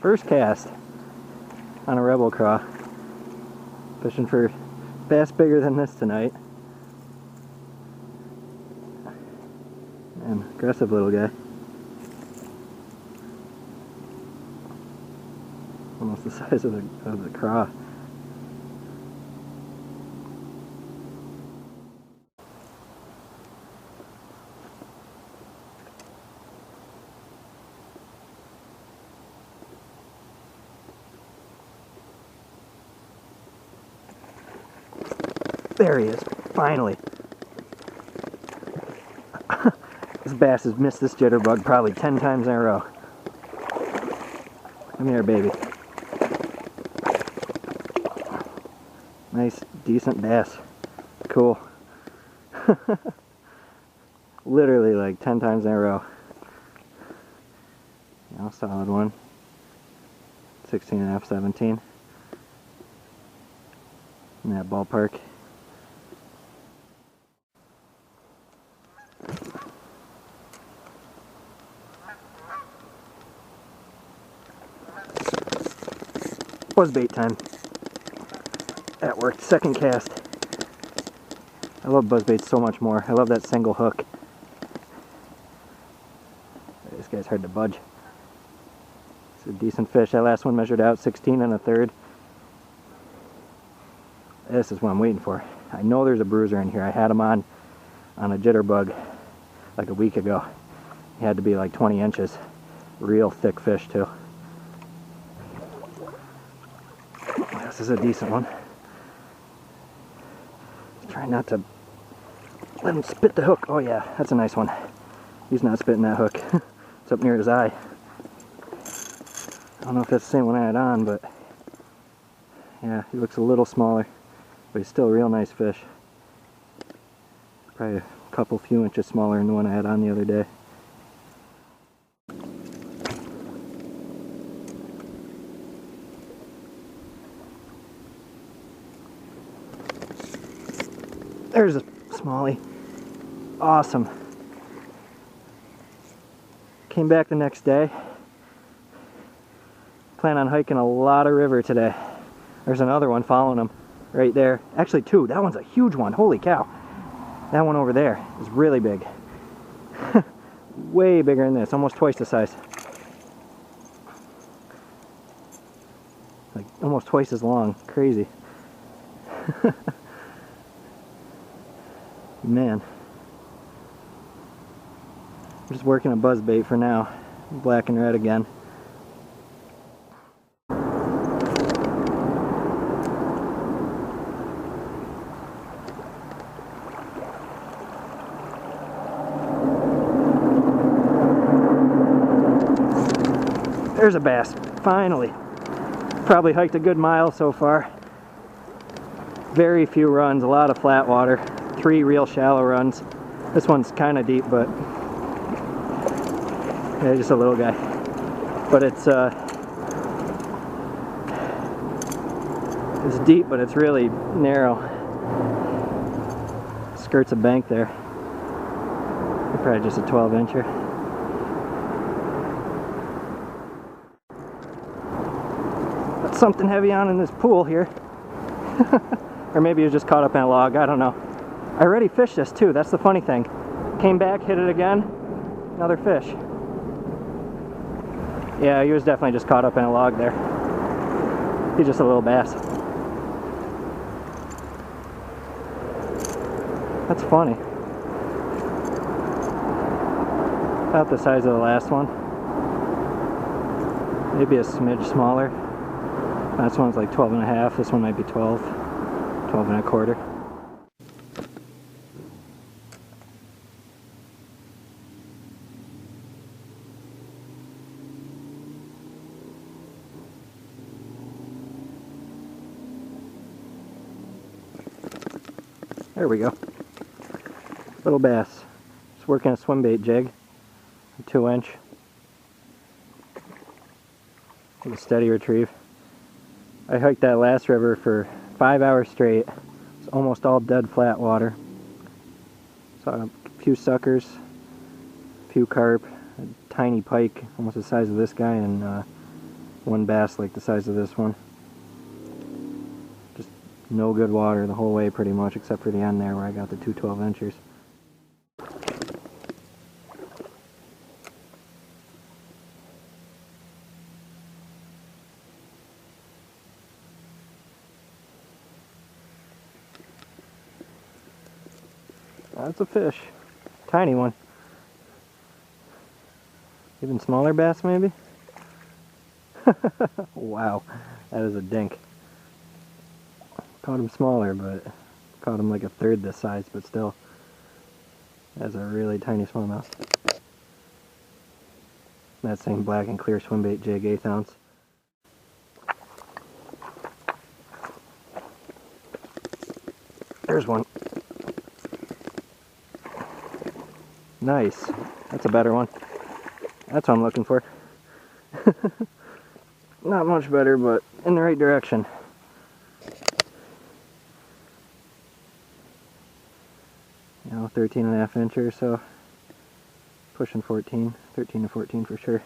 First cast on a rebel craw. Fishing for bass bigger than this tonight. And aggressive little guy. Almost the size of the craw. There he is, finally. This bass has missed this jitterbug probably 10 times in a row. Come here, baby. Nice, decent bass. Cool. Literally like 10 times in a row. Yeah, solid one. 16.5, 17. In that ballpark. Buzzbait time. That worked. Second cast. I love buzzbaits so much more. I love that single hook. This guy's hard to budge. It's a decent fish. That last one measured out 16 1/3. This is what I'm waiting for. I know there's a bruiser in here. I had him on a jitterbug like a week ago. He had to be like 20 inches. Real thick fish too. This is a decent one. Try not to let him spit the hook. Oh yeah, that's a nice one. He's not spitting that hook. It's up near his eye. I don't know if that's the same one I had on, but yeah, he looks a little smaller, but he's still a real nice fish. Probably a few inches smaller than the one I had on the other day. There's a smallie. Awesome. Came back the next day. Plan on hiking a lot of river today. There's another one following him right there. Actually two. That one's a huge one. Holy cow. That one over there is really big. Way bigger than this. Almost twice the size. Like almost twice as long. Crazy. Man, I'm just working a buzzbait for now. Black and red again. There's a bass, finally. Probably hiked a good mile so far. Very few runs, a lot of flat water. 3 real shallow runs. This one's kind of deep, but yeah, just a little guy. But it's deep, but it's really narrow. Skirts a bank there. Probably just a 12-incher. Got something heavy on in this pool here. Or maybe it was just caught up in a log, I don't know. I already fished this too, that's the funny thing. Came back, hit it again, another fish. Yeah, he was definitely just caught up in a log there. He's just a little bass. That's funny. About the size of the last one. Maybe a smidge smaller. Last one's like 12.5, this one might be 12, 12 1/4. There we go. Little bass. Just working a swim bait jig. A 2-inch. With a steady retrieve. I hiked that last river for 5 hours straight. It's almost all dead flat water. Saw a few suckers, a few carp, a tiny pike, almost the size of this guy, and One bass like the size of this one. Just no good water the whole way pretty much, except for the end there where I got the 2 12-inchers. That's a fish. Tiny one. Even smaller bass maybe? Wow, that is a dink. Caught him smaller, but caught him like a third this size, but still. That's a really tiny smallmouth. That same black and clear swim bait jig, 1/8 ounce. There's one. Nice. That's a better one. That's what I'm looking for. Not much better, but in the right direction. You know, 13.5 inch or so. Pushing 14. 13 to 14 for sure.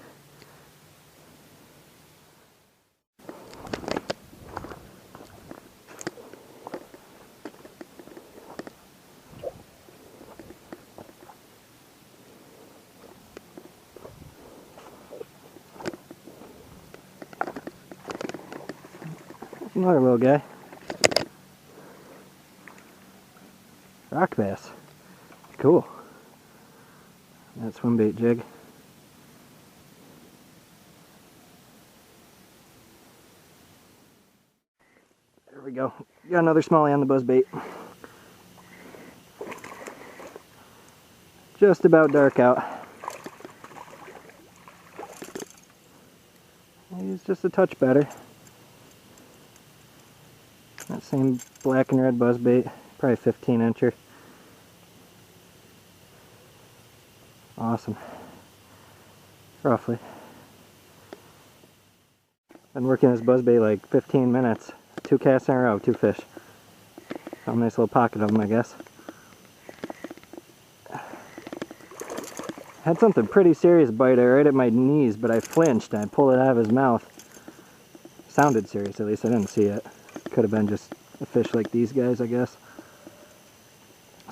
Another little guy. Rock bass. Cool. That swim bait jig. There we go. Got another smallie on the buzzbait. Just about dark out. He's just a touch better. That same black and red buzzbait, probably 15-incher. Awesome. Roughly. Been working this buzzbait like 15 minutes. 2 casts in a row, 2 fish. So a nice little pocket of them, I guess. Had something pretty serious bite right at my knees, but I flinched and I pulled it out of his mouth. Sounded serious, at least I didn't see it. Could have been just a fish like these guys, I guess.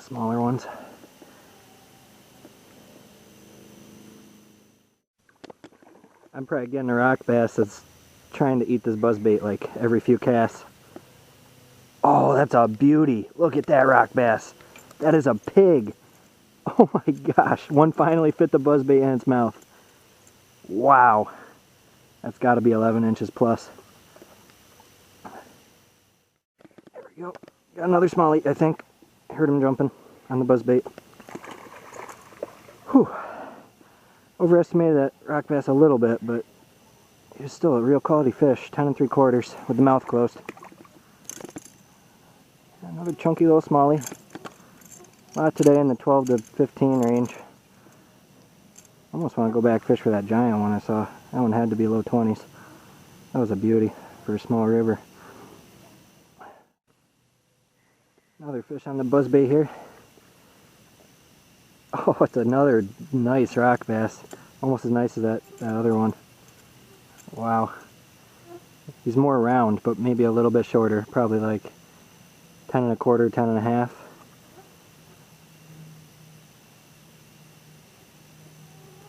Smaller ones. I'm probably getting a rock bass that's trying to eat this buzzbait like every few casts. Oh, that's a beauty. Look at that rock bass. That is a pig. Oh my gosh. One finally fit the buzzbait in its mouth. Wow. That's got to be 11 inches plus. There we go. Got another smallie, I think. Heard him jumping on the buzzbait. Whew. Overestimated that rock bass a little bit, but it was still a real quality fish. 10 3/4 with the mouth closed. Another chunky little smallie. A lot today in the 12 to 15 range. Almost want to go back fish for that giant one I saw. That one had to be low 20s. That was a beauty for a small river. Another fish on the buzzbait here. Oh, it's another nice rock bass. Almost as nice as that other one. Wow. He's more round, but maybe a little bit shorter. Probably like 10 1/4, 10 1/2.